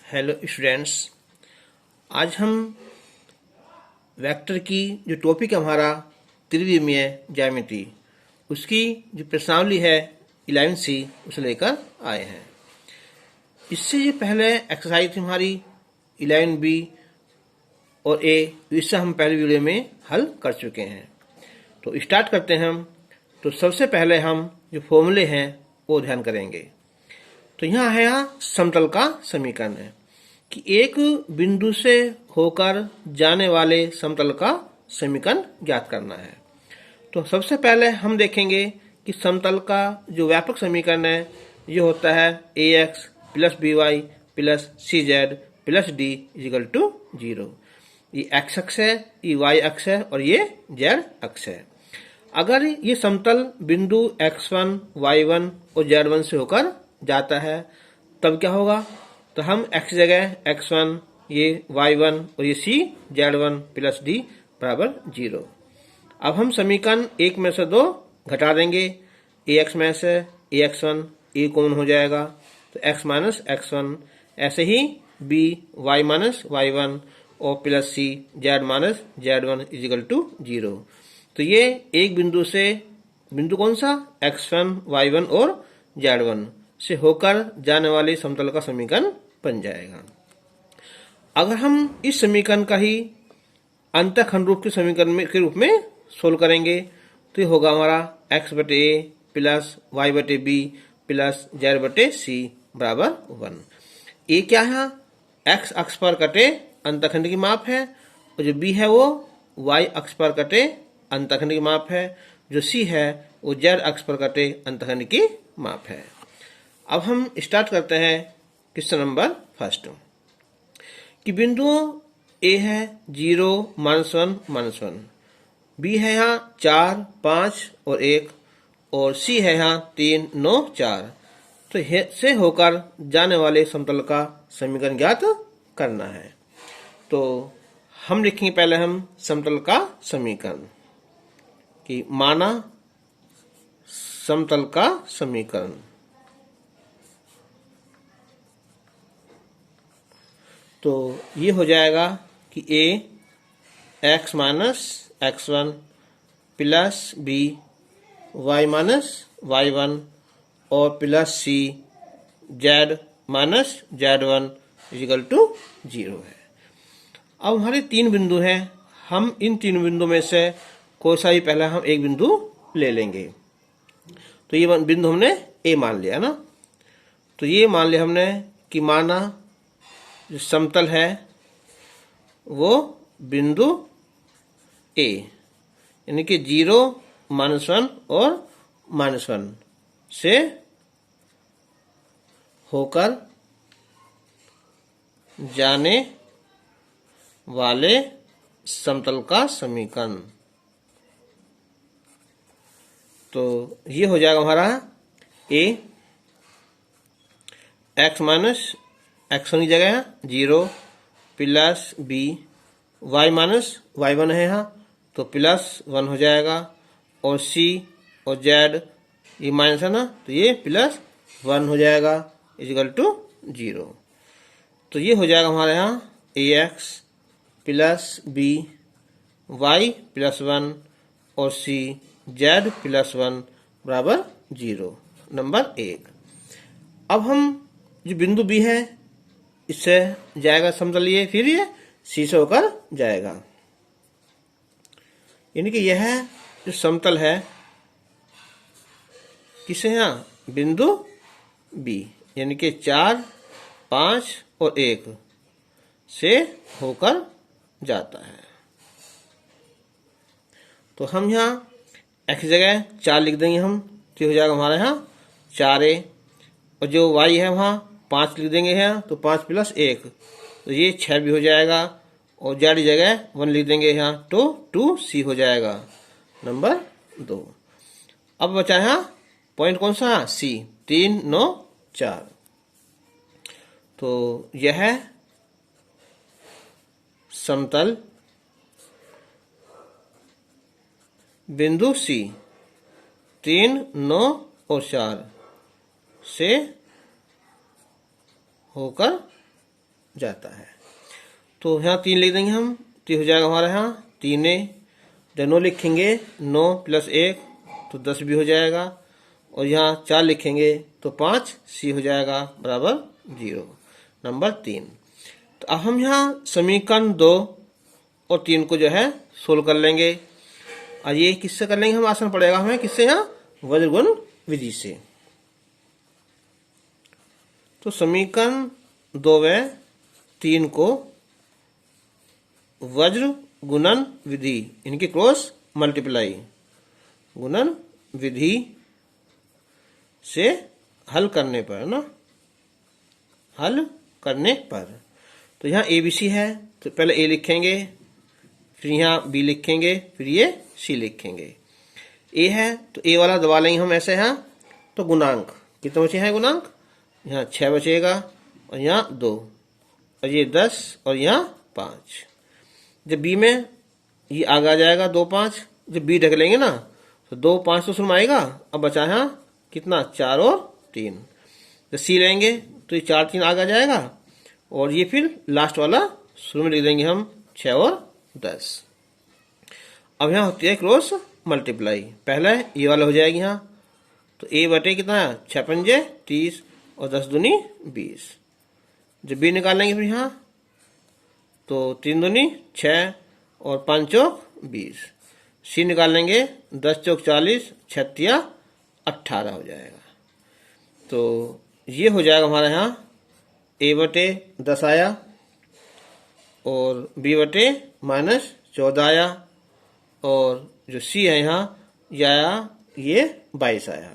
Hello students, आज हम vector की जो टॉपिक है हमारा त्रिविमीय ज्यामिति, उसकी जो प्रश्नावली है 11C उसे लेकर आए हैं। इससे ये पहले एक्सरसाइज थी हमारी 11B और A, इससे हम पहले वीडियो में हल कर चुके हैं। तो स्टार्ट करते हैं हम। तो सबसे पहले हम जो फॉर्मूले हैं वो ध्यान करेंगे। तो यहाँ है समतल का समीकरण है कि एक बिंदु से होकर जाने वाले समतल का समीकरण ज्ञात करना है। तो सबसे पहले हम देखेंगे कि समतल का जो व्यापक समीकरण है ये होता है ax plus by plus cz plus d equal to 0। ये x अक्ष है, ये y अक्ष है और ये z अक्ष है। अगर ये समतल बिंदु x1, y1 और z1 से होकर जाता है तब क्या होगा? तो हम x जगह x1, ये y1 और ये c z1 प्लस d बराबर 0। अब हम समीकरण एक में से 2 घटा देंगे। ax में से ax1 a कॉमन हो जाएगा तो x माइनस x1, ऐसे ही b y माइनस y1 और plus c z minus z1 equal to 0। तो ये एक बिंदु से, बिंदु कौन सा? x1, y1 और z1 से होकर जाने वाले समतल का समीकरण बन जाएगा। अगर हम इस समीकरण का ही अंतःखंड रूप के समीकरण के रूप में सोल्व करेंगे तो ये होगा हमारा x बटे a प्लस y बटे b प्लस z बटे c बराबर 1। a क्या है? x अक्ष पर कटे अंतःखंड की माप है और जो b है वो y अक्ष पर कटे अंतःखंड की माप है। जो c है वो z अक्ष पर कटे अंतःखंड की माप है। अब हम स्टार्ट करते हैं क्वेश्चन नंबर फर्स्ट कि बिंदु A है 0, -1, B है यहाँ 4, 5 और 1 और C है यहाँ 3, 9, 4। तो से होकर जाने वाले समतल का समीकरण ज्ञात करना है। तो हम लिखेंगे पहले हम समतल का समीकरण कि माना समतल का समीकरण। तो ये हो जाएगा कि a x minus x1 plus b y minus y1 और plus c z minus z1 equal to 0 है। अब हमारे 3 बिंदु हैं। हम इन 3 बिंदु में से कोई सा भी पहला हम एक बिंदु ले लेंगे। तो ये बिंदु हमने a मान लिया ना। तो ये मान लिया हमने कि माना जो समतल है वो बिंदु A यानी कि 0, -1 और -1 से होकर जाने वाले समतल का समीकरण। तो ये हो जाएगा हमारा A x माइनस x1 की जगह 0 plus b y minus y1 है यहाँ तो प्लस 1 हो जाएगा और c और z ये माइनस है ना तो ये प्लस 1 हो जाएगा इजिकल टू 0। तो ये हो जाएगा हमारे यहाँ ax plus b y plus 1 और c z प्लस 1 बराबर 0, नंबर 1। अब हम जो बिंदु b है इससे जाएगा समतल, ये फिर ये C से होकर जाएगा। यानी कि यह जो समतल है किसे? यहाँ बिंदु B यानी कि 4, 5 और 1 से होकर जाता है। तो हम यहाँ x जगह 4 लिख देंगे हम, तो हो जाएगा हमारे यहाँ 4a और जो y है वहाँ 5 लिख देंगे यहाँ तो 5 प्लस 1 तो ये 6 भी हो जाएगा और z जगह 1 लिख देंगे यहाँ तो 2c हो जाएगा, नंबर 2। अब बचा यहाँ पॉइंट कौन सा? c 3, 9, 4। तो यह समतल बिंदु C 3, 9 और 4 से होकर जाता है। तो यहाँ 3 लिख देंगे हम, तो ये हो जाएगा हमारे यहाँ 3a। जब 9 लिखेंगे 9 + 1 तो 10 भी हो जाएगा, और यहाँ 4 लिखेंगे तो 5c हो जाएगा बराबर 0। नंबर 3। तो अब हम यहाँ समीकरण 2 और 3 को जो है सोल्व कर लेंगे। और ये किससे कर लेंगे हम, आसान पड़ेगा हमें, किससे, यहाँ वज्र गुण विधि से। तो समीकरण 2 व 3 को वज्र गुणन विधि, इनकी क्रॉस मल्टीप्लाई गुणन विधि से हल करने पर ना, हल करने पर, तो यहाँ ABC है तो पहले A लिखेंगे, फिर यहाँ B लिखेंगे, फिर ये C लिखेंगे। A है तो A वाला दबा लेंगे हम ऐसे यहाँ, तो गुणांक कितने बचे हैं, गुणांक यहाँ 6 बचेगा, और यहाँ 2, और ये 10, और यहाँ 5। जब B में ये आगे आ जाएगा 2 5, जब B ढक लेंगे ना तो 2 5 तो शुरू में आएगा, अब बचा यहाँ कितना, 4 और 3। जब C लेंगे तो ये 4 3 आगे आ जाएगा, और ये फिर लास्ट वाला शुरू में लिख देंगे हम 6 और 10। अब यहाँ होती है क्रॉस मल्टीप्लाई, पहले ये वाला हो जाएगी यहाँ, तो A बटे कितना है, 6 पंजे 30 और 10 दूनी 20। जब B निकालेंगे फिर यहाँ, तो 3 दूनी 6 और 5 चौक 20। C निकाल लेंगे 10 चौक 40, 6 तिया 18 हो जाएगा। तो ये हो जाएगा हमारे यहाँ A बटे 10 आया, और B बटे -14 आया, और जो C है यहाँ ये आया, ये 22 आया।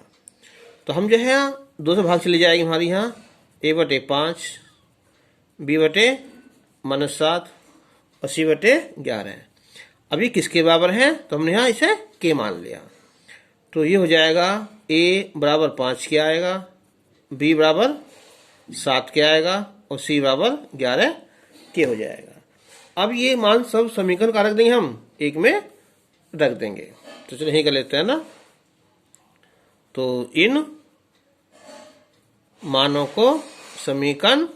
तो हम जो है यहाँ 2 से भाग चली जाएगी हमारी यहाँ, A बटे 5, B बटे -7 और C बटे 11। अभी किसके बराबर है, तो हमने यहाँ इसे K मान लिया। तो ये हो जाएगा A बराबर 5 के आएगा, B बराबर 7 के आएगा, और C बराबर 11 के हो जाएगा। अब ये मान सब समीकरण का रख देंगे हम, एक में रख देंगे। तो चलिए यही कर लेते हैं ना। तो इन मानों को समीकरण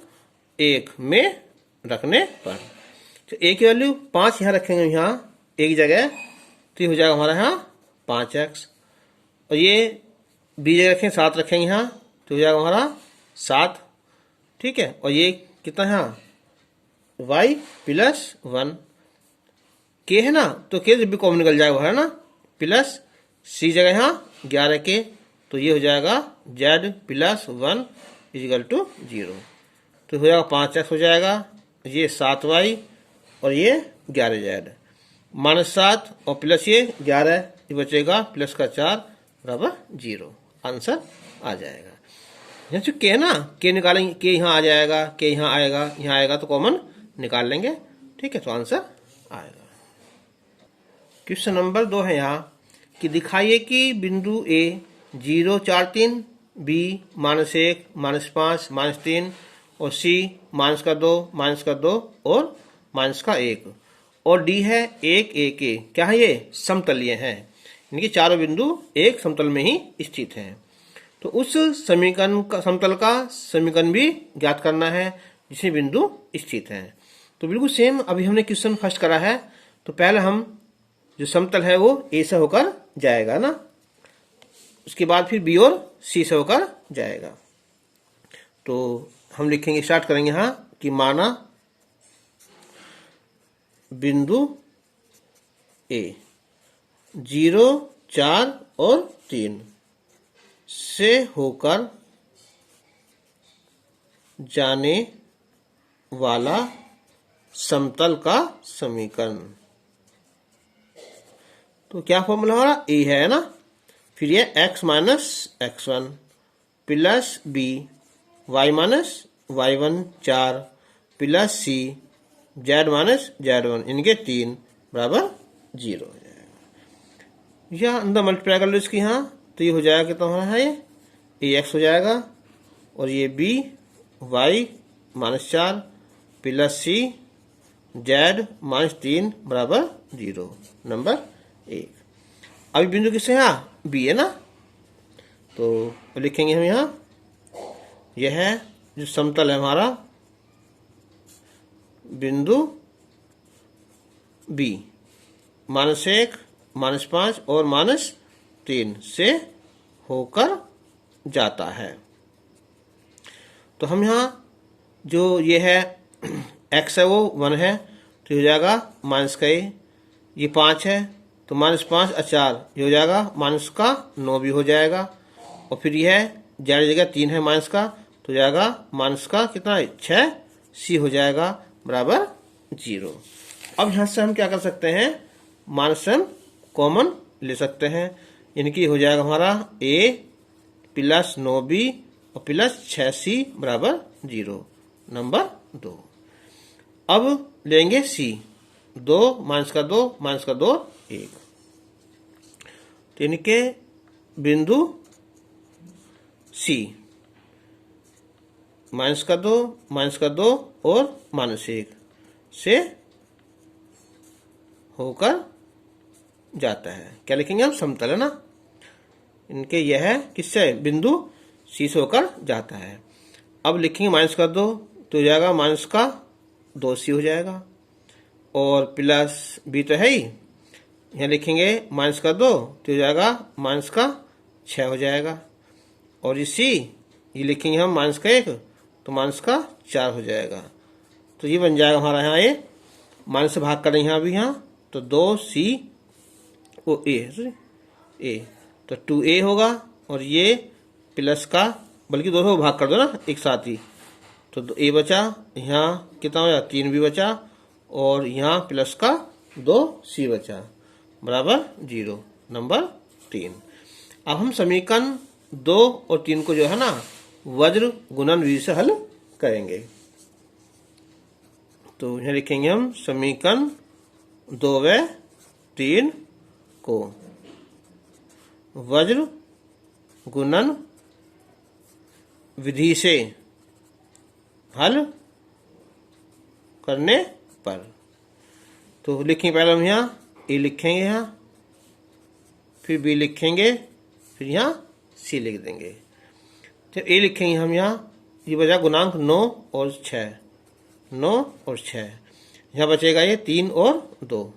1 में रखने पर, तो A की वैल्यू 5 यहाँ रखेंगे, यहाँ एक जगह, तो ये हो जाएगा हमारा यहाँ 5x, और ये B जगह रखेंगे 7 रखेंगे यहाँ, तो हो जाएगा हमारा 7, ठीक है। और ये कितना यहाँ y + 1, K है ना, तो K जब भी कॉमन निकल जाएगा है ना, प्लस C जगह यहाँ 11 के, तो ये हो जाएगा z + 1 = 0। तो हो जाएगा 5x हो जाएगा, ये 7y और ये 11z, -7 और प्लस ये 11, ये बचेगा प्लस का 4 बराबर 0। आंसर आ जाएगा। यहाँ जो K है ना, K निकालेंगे, K यहाँ आ जाएगा, K यहाँ आएगा, यहाँ आएगा तो कॉमन निकाल लेंगे, ठीक है। तो आंसर आएगा। क्वेश्चन नंबर 2 है यहाँ कि दिखाइए कि बिंदु A 0 4 3, B -1 -5 -3 और C -2 -2 और -1, और D है 1 1 1, क्या है ये, समतलीय हैं। इनके चारों बिंदु एक समतल में ही स्थित हैं। तो उस समीकरण का, समतल का समीकरण भी ज्ञात करना है जिसमें बिंदु स्थित हैं। तो बिल्कुल सेम अभी हमने क्वेश्चन फर्स्ट करा है। तो पहले हम जो समतल है वो A से होकर जाएगा ना, उसके बाद फिर B और C से होकर जाएगा। तो हम लिखेंगे, स्टार्ट करेंगे यहाँ कि माना बिंदु A 0 4 और 3 से होकर जाने वाला समतल का समीकरण। तो क्या फॉर्मूला हमारा, A है ना, फिर ये x - x1 plus B y - y1 4 plus C z - z1, इनके 3 बराबर 0 हो जाएगा। या अंदर मल्टीप्लाई कर लो इसकी यहाँ, तो ये हो जाएगा कितना हो रहा है, ये ax हो जाएगा, और ये B y -4 plus C z -3 बराबर 0। नंबर 1। अभी बिंदु किससे यहाँ B है ना, तो लिखेंगे हम यहाँ, यह है जो समतल है हमारा बिंदु बी -1, -5 और -3 से होकर जाता है। तो हम यहाँ जो ये है x है वो 1 है, तो ये हो जाएगा -a, ये 5 है तो -5 और 4 ये हो जाएगा -9 भी हो जाएगा, और फिर यह है z जगह 3 है माइनस का, तो हो जाएगा माइनस का कितना 6 c हो जाएगा बराबर 0। अब यहाँ से हम क्या कर सकते हैं, -m कॉमन ले सकते हैं, इनकी हो जाएगा हमारा a + 9b और प्लस 6c बराबर 0, नंबर 2। अब लेंगे c, 2 - 2 - 2 1, तो इनके बिंदु c -2 -2 और -1 से होकर जाता है। क्या लिखेंगे हम, समतल है ना, इनके यह है किससे, बिंदु सी से होकर जाता है। अब लिखेंगे -2 तो हो जाएगा -2c हो जाएगा, और प्लस b तो है ही, यहाँ लिखेंगे -2 तो हो जाएगा -6 हो जाएगा, और ये c ये लिखेंगे हम -1 तो -4 हो जाएगा। तो ये बन जाएगा हमारा यहाँ ये माइनस से भाग करें यहाँ भी, यहाँ तो 2c ओ a तो 2a होगा, और ये प्लस का बल्कि दोनों भाग कर दो ना एक साथ ही, तो a बचा, यहाँ कितना हो जाएगा 3b बचा, और यहाँ प्लस का 2c बचा बराबर 0, नंबर 3। अब हम समीकरण 2 और 3 को जो है ना वज्र गुणन विधि से हल करेंगे। तो यहाँ लिखेंगे हम समीकरण 2 व 3 को वज्र गुणन विधि से हल करने पर, तो लिखेंगे पहले हम यहाँ ए लिखेंगे, यहाँ फिर बी लिखेंगे, फिर यहाँ सी लिख देंगे। तो ए लिखेंगे हम यहाँ, ये बचा गुणांक 9 और 6, 9 और 6, यहाँ बचेगा ये 3 और 2,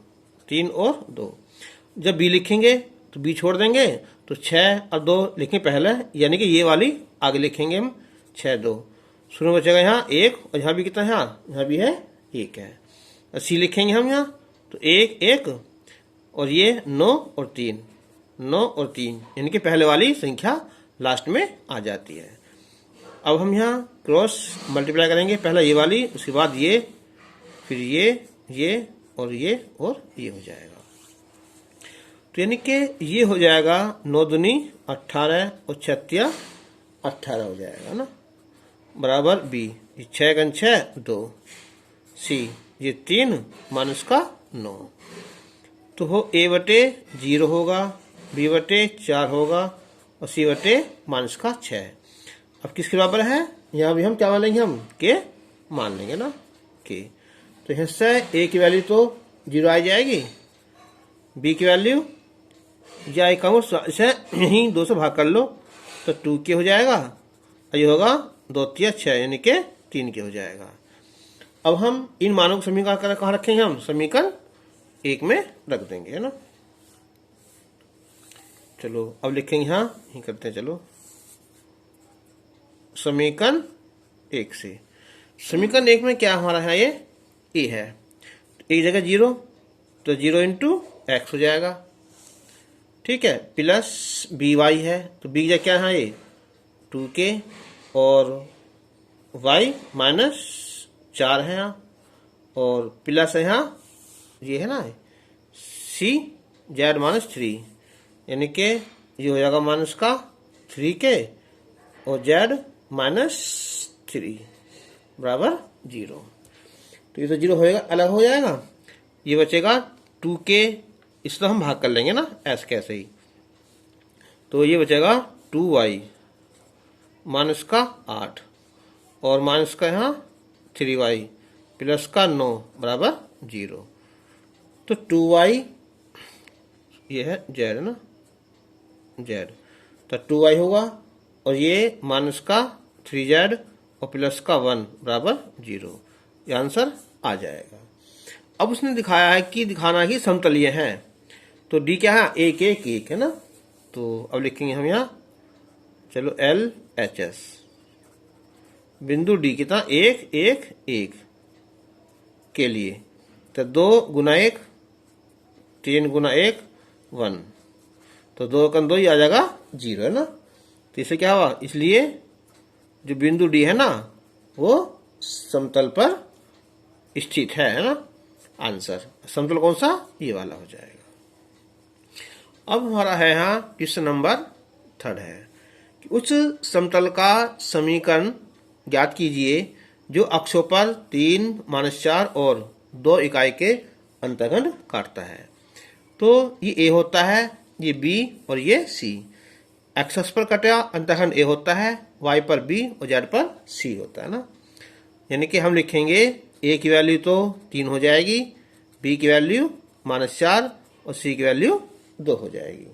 3 और 2। जब बी लिखेंगे तो बी छोड़ देंगे, तो 6 और 2 लिखेंगे पहले, यानी कि ये वाली आगे लिखेंगे हम 6 2, शुरू में बचेगा यहाँ 1, और यहाँ भी कितना है, यहाँ भी है 1 है। सी लिखेंगे हम यहाँ तो 1 1, और ये 9 और 3, 9 और 3, यानी कि पहले वाली संख्या लास्ट में आ जाती है। अब हम यहाँ क्रॉस मल्टीप्लाई करेंगे, पहला ये वाली, उसके बाद ये, फिर ये और ये हो जाएगा। तो यानी कि ये हो जाएगा 9 दूनी 18 और 6 18 हो जाएगा ना, बराबर बी, 6 × 6 2, सी ये 3 माइनस का 9, तो हो a/0 होगा, b/4 होगा, और c/−6। अब किसके बराबर है, यहाँ भी हम क्या मान लेंगे, हम के मान लेंगे ना, के। तो यहाँ से a की वैल्यू तो 0 आ जाएगी, b की वैल्यू या एक काम इसे यहीं 2 से भाग कर लो तो 2k हो जाएगा, और ये होगा 2 3 6, यानी कि 3k हो जाएगा। अब हम इन मानों को समीकरण कहाँ रखेंगे, हम समीकरण 1 में रख देंगे, है ना। चलो अब लिखेंगे, यहाँ ही करते हैं, चलो समीकरण 1 से। समीकरण 1 में क्या हमारा है, ये ए है, एक जगह 0 तो 0 × x हो जाएगा, ठीक है, प्लस बी वाई है, तो बी जगह क्या है, ये 2k, और y -4 है यहाँ, और प्लस है यहाँ ये है ना c z-3, यानी कि ये हो जाएगा माइनस का 3k और z-3 बराबर 0। तो ये तो 0 होएगा, अलग हो जाएगा, ये बचेगा 2k, इसको हम भाग कर लेंगे ना ऐसे कैसे ही, तो ये बचेगा 2y -8 और माइनस का यहाँ 3y प्लस का 9 बराबर 0। तो 2y ये है z है ना, z, तो 2y होगा, और ये माइनस का 3z और प्लस का 1 बराबर 0, ये आंसर आ जाएगा। अब उसने दिखाया है कि दिखाना ही समतलीय है, तो डी क्या है, एक एक एक है ना। तो अब लिखेंगे हम यहाँ, चलो एल एच एस, बिंदु डी कितना, एक एक एक के लिए, तो 2 गुना 1, 3 गुना 1 1, तो 2 का 2 ही आ जाएगा 0 है ना। तो इससे क्या हुआ, इसलिए जो बिंदु डी है ना वो समतल पर स्थित है ना। आंसर समतल कौन सा, ये वाला हो जाएगा। अब हमारा है यहाँ क्वेश्चन नंबर 3 है कि उस समतल का समीकरण ज्ञात कीजिए जो अक्षों पर 3, -4 और 2 इकाई के अंतखंड काटता है। तो ये ए होता है, ये बी और ये सी। एक्स अक्ष पर कटा अंतखंड ए होता है, वाई पर बी और जेड पर सी होता है ना। यानी कि हम लिखेंगे ए की वैल्यू तो 3 हो जाएगी, बी की वैल्यू -4 और सी की वैल्यू 2 हो जाएगी।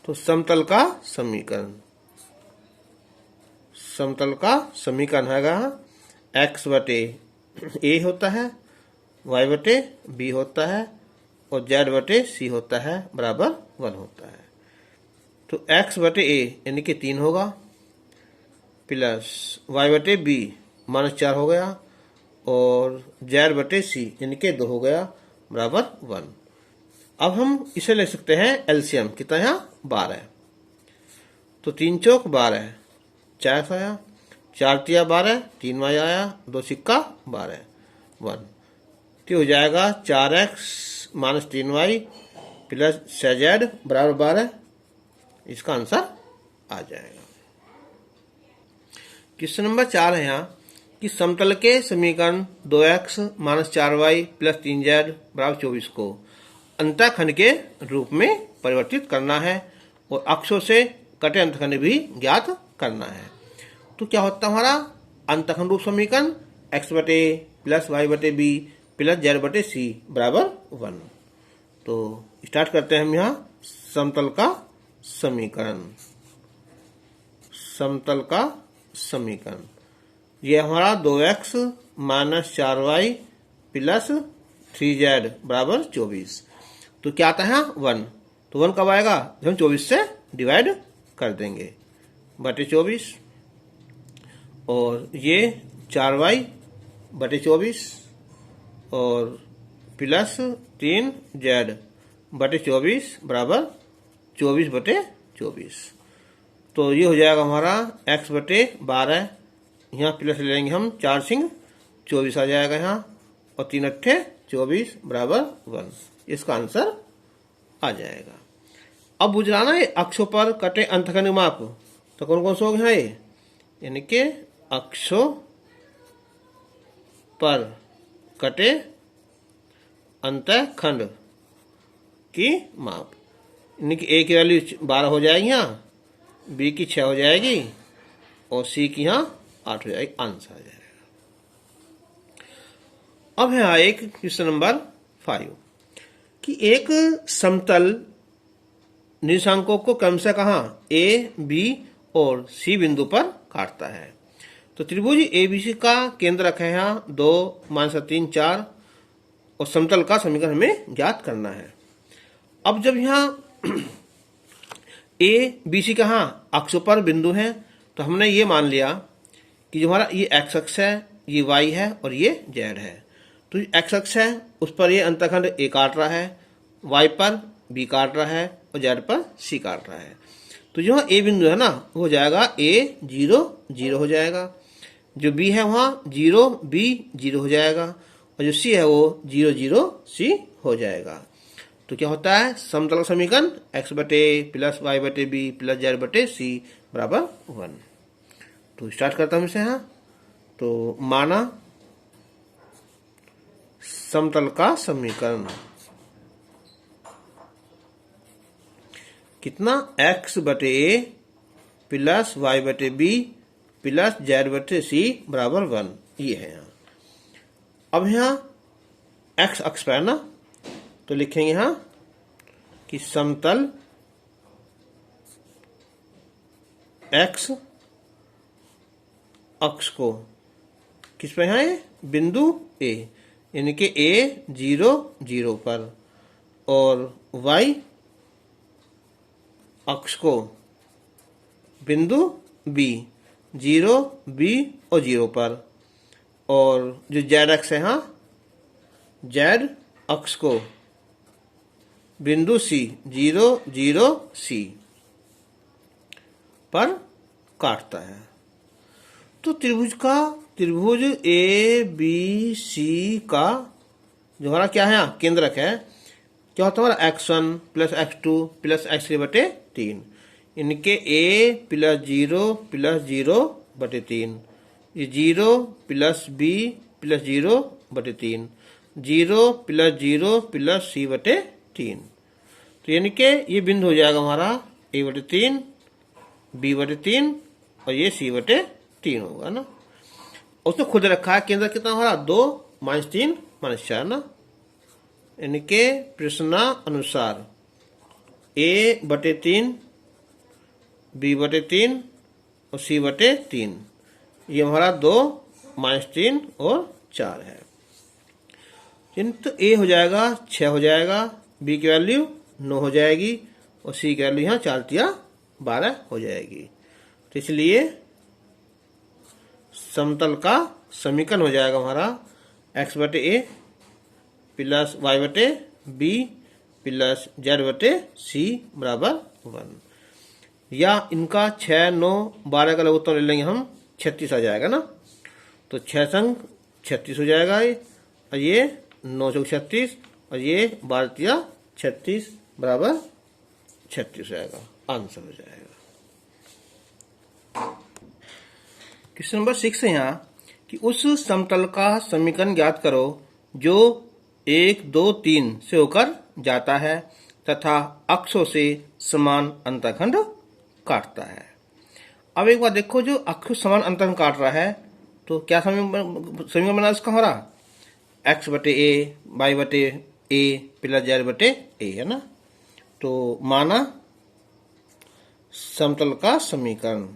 तो समतल का समीकरण, समतल का समीकरण हैगा एक्स बटे ए होता है, वाई बटे बी होता है और जेड बटे सी होता है बराबर 1 होता है। तो एक्स बटे ए यानी कि 3 होगा, प्लस वाई बटे बी -4 हो गया और जेड बटे सी यानी कि 2 हो गया बराबर 1। अब हम इसे ले सकते हैं एलसीएम, कितना यहाँ 12। तो 3 चौक 12, 4 आया, 4 तिया 12, 3 वाई आया, 2 सिक्का 12 1। तो हो जाएगा 4x - 3y प्लस 6z बराबर 12। इसका आंसर आ जाएगा। क्वेश्चन नंबर 4 है यहाँ कि समतल के समीकरण 2x - 4y प्लस 3z बराबर 24 को अंतःखंड के रूप में परिवर्तित करना है और अक्षों से कटे अंतःखंड भी ज्ञात करना है। तो क्या होता है हमारा अंतःखंड रूप समीकरण, x बटे प्लस वाई बटे बी प्लस जेड बटे सी बराबर 1। तो स्टार्ट करते हैं हम यहाँ समतल का समीकरण। समतल का समीकरण ये हमारा 2x - 4y प्लस 3z बराबर 24। तो क्या आता है 1, तो 1 कब आएगा, जब हम 24 से डिवाइड कर देंगे बटे 24, और ये 4y बटे 24 और प्लस 3z बटे 24 बराबर 24 बटे 24। तो ये हो जाएगा हमारा x बटे 12, यहाँ प्लस ले लेंगे हम, 4 सिंह 24 आ जाएगा यहाँ, और 3 अट्ठे 24 बराबर 1। इसका आंसर आ जाएगा। अब बुझलाना है अक्षों पर कटे अंतखंड माप, तो कौन कौन से हो गए ये, यानी कि अक्षों पर कटे अंतखंड की माप, यानी कि ए की वैल्यू 12 हो जाएगी यहाँ, बी की 6 हो जाएगी और सी की यहाँ 8 हो जाएगी। आंसर आ जाएगा। अब है एक क्वेश्चन नंबर 5 कि एक समतल निर्देशांकों को क्रमशः कहाँ ए, बी और सी बिंदु पर काटता है। तो त्रिभुज एबीसी का केंद्र रखा है यहाँ 2, -3, 4 और समतल का समीकरण हमें ज्ञात करना है। अब जब यहाँ ए बी सी कहाँ अक्षों पर बिंदु है, तो हमने ये मान लिया कि जो हमारा ये एक्स अक्ष है, ये वाई है और ये जेड है। तो एक्स अक्ष है उस पर ये अंतखंड ए काट रहा है, वाई पर बी काट रहा है और जेड पर सी काट रहा है। तो जो ए बिंदु है ना वो हो जाएगा ए 0 0 हो जाएगा, जो बी है वहाँ 0 बी 0 हो जाएगा और जो सी है वो 0 0 सी हो जाएगा। तो क्या होता है समतल समीकरण एक्स बटे प्लस वाई बटे बी प्लस जेड बटे सी बराबर 1। तो स्टार्ट करता हूँ इसे यहाँ। तो माना समतल का समीकरण कितना एक्स बटे ए प्लस वाई बटे बी प्लस जेड बटे सी बराबर 1, ये है यहाँ। अब यहाँ एक्स अक्ष पर ना, तो लिखेंगे यहाँ कि समतल एक्स अक्ष को किस पर है, बिंदु ए, यानी कि ए 0 0 पर, और y अक्ष को बिंदु बी 0 बी और 0 पर, और जो z अक्ष है, हाँ z अक्ष को बिंदु सी 0 0 सी पर काटता है। तो त्रिभुज ए बी सी का जो हमारा क्या है, केंद्रक है, क्या होता है हमारा x1 plus x2 plus x3 बटे 3, इनके a प्लस 0 प्लस 0 बटे 3, ये 0 प्लस b प्लस 0 बटे 3, 0 प्लस 0 प्लस c बटे 3। तो यानी कि ये बिंदु हो जाएगा हमारा a बटे 3, b बटे 3 और ये c बटे 3 होगा ना। उसने खुद रखा है केंद्र कितना हमारा 2 -3 -4 ना, यानी के प्रश्नानुसार a बटे 3, b बटे 3 और c बटे 3, ये हमारा 2 -3 और 4 है। तो a हो जाएगा 6 हो जाएगा, b की वैल्यू 9 हो जाएगी और c की वैल्यू यहाँ 4 तिया 12 हो जाएगी। तो इसलिए समतल का समीकरण हो जाएगा हमारा x बटे ए प्लस y बटे बी प्लस z बटे सी बराबर 1, या इनका 6 9 12 का लघुत्तम ले लेंगे हम, 36 आ जाएगा ना। तो 6 संग 36 हो जाएगा और ये 9 चौक 36 और ये 12 तिया 36 बराबर 36 हो जाएगा, आंसर हो जाएगा। क्वेश्चन नंबर 6 है यहाँ कि उस समतल का समीकरण ज्ञात करो जो 1 2 3 से होकर जाता है तथा अक्षों से समान अंतःखंड काटता है। अब एक बार देखो, जो अक्षों समान अंतःखंड काट रहा है तो क्या समीकरण बना इसका हमारा, x बटे ए y बटे ए प्लस z बटे ए है ना। तो माना समतल का समीकरण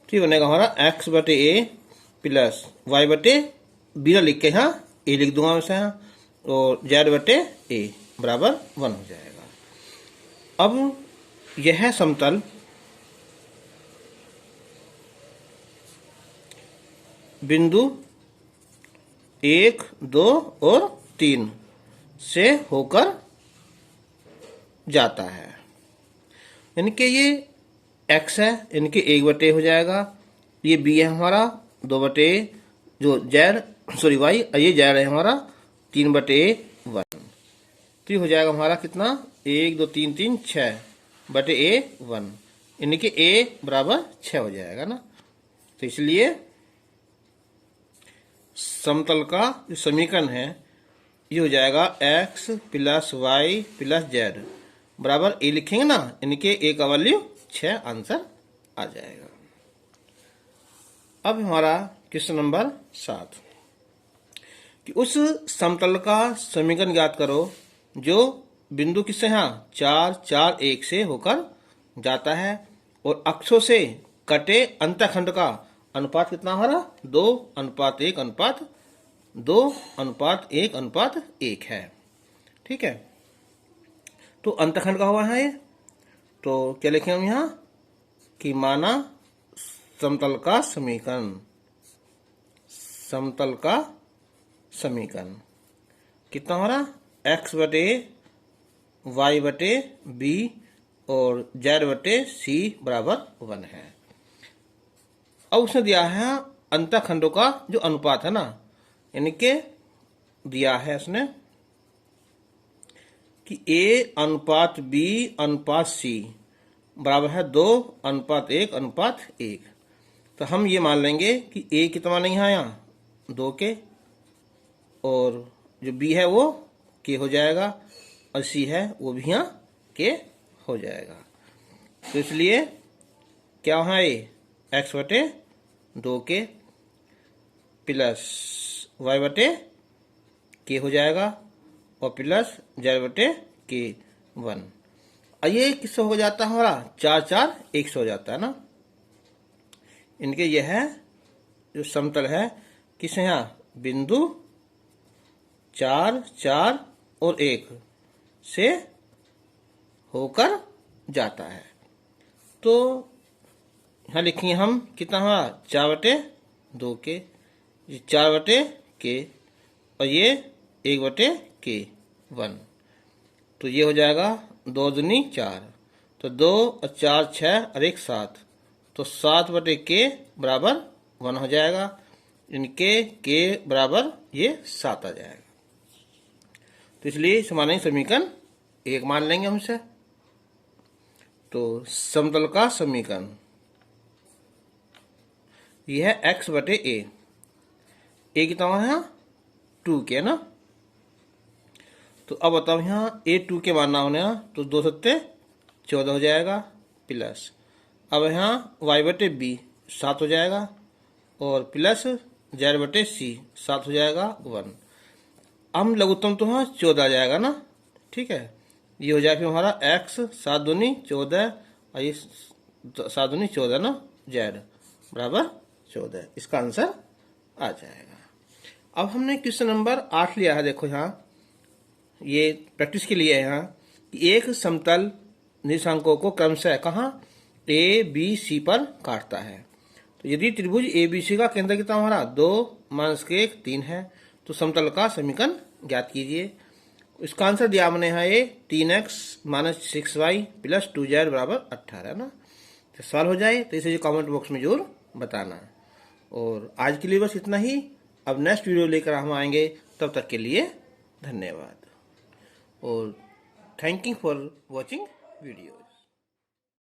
तो बनेगा हमारा x बटे ए प्लस y बटे बी लिख के यहाँ ए लिख दूंगा वैसे यहाँ, और z बटे ए बराबर 1 हो जाएगा। अब यह समतल बिंदु 1 2 और 3 से होकर जाता है, यानी कि ये x है, इनके 1 बटे हो जाएगा, ये b है हमारा 2 बटे जो y और ये z है हमारा 3 बटे 1। तो ये हो जाएगा हमारा कितना, 1 2 3 3 6 बटे a 1, इनके a बराबर 6 हो जाएगा ना। तो इसलिए समतल का जो समीकरण है ये हो जाएगा x plus y plus z बराबर a लिखेंगे ना, इनके a का वैल्यू 6, आंसर आ जाएगा। अब हमारा क्वेश्चन नंबर 7 कि उस समतल का समीकरण ज्ञात करो जो बिंदु किससे, यहाँ 4 4 1 से होकर जाता है और अक्षों से कटे अंतःखंड का अनुपात कितना हमारा 2:1:2:1:1 है। ठीक है, तो अंतःखंड का हुआ है ये, तो क्या लिखें हम यहाँ कि माना समतल का समीकरण कितना हमारा x बटे y बटे b और z बटे c बराबर 1 है। अब उसने दिया है अंतःखंडों का जो अनुपात है ना, यानी कि दिया है उसने कि a अनुपात b अनुपात c बराबर है 2:1:1। तो हम ये मान लेंगे कि a कितना मानेंगे यहाँ 2 के, और जो b है वो k हो जाएगा और c है वो भी यहाँ k हो जाएगा। तो इसलिए क्या वहाँ x बटे 2 के प्लस y बटे k हो जाएगा और प्लस z बटे k 1। और ये किससे हो जाता है हमारा 4 4 1 से हो जाता है ना। इनके यह है जो समतल है किस यहाँ बिंदु 4, 4 और 1 से होकर जाता है। तो यहाँ लिखेंगे हम कितना हुआ 4/2 के, ये 4/के और ये 1/k1। तो ये हो जाएगा 2 दूनी 4, तो 2 और 4 6 और 1 7, तो 7/k बराबर 1 हो जाएगा। इनके k बराबर ये 7 आ जाएगा। तो इसलिए समानांतर समीकरण 1 मान लेंगे हमसे। तो समतल का समीकरण यह है x/a, a कितना है 2 के ना। तो अब बताओ यहाँ a 2 के मानना होने तो 2 सत्ते 14 हो जाएगा प्लस, अब यहाँ y/b 7 हो जाएगा और प्लस z/c 7 हो जाएगा 1। हम लघुत्तम तो हाँ 14 आ जाएगा ना, ठीक है। ये हो जाएगा फिर हमारा x 7 दूनी 14 और ये 7 दूनी 14 ना, z बराबर 14, इसका आंसर आ जाएगा। अब हमने क्वेश्चन नंबर 8 लिया है। देखो यहाँ ये प्रैक्टिस के लिए है यहाँ कि एक समतल निर्देशांकों को क्रमशः कहाँ ए बी सी पर काटता है। तो यदि त्रिभुज ए बी सी का केंद्र कितना हमारा 2 - 1 3 है, तो समतल का समीकरण ज्ञात कीजिए। इसका आंसर दिया हमने यहाँ ये 3x - 6y + 2z बराबर 18 ना। तो सवाल हो जाए तो इसे कमेंट बॉक्स में जरूर बताना। और आज के लिए बस इतना ही। अब नेक्स्ट वीडियो लेकर हम आएंगे, तब तक के लिए धन्यवाद और thank you for watching video.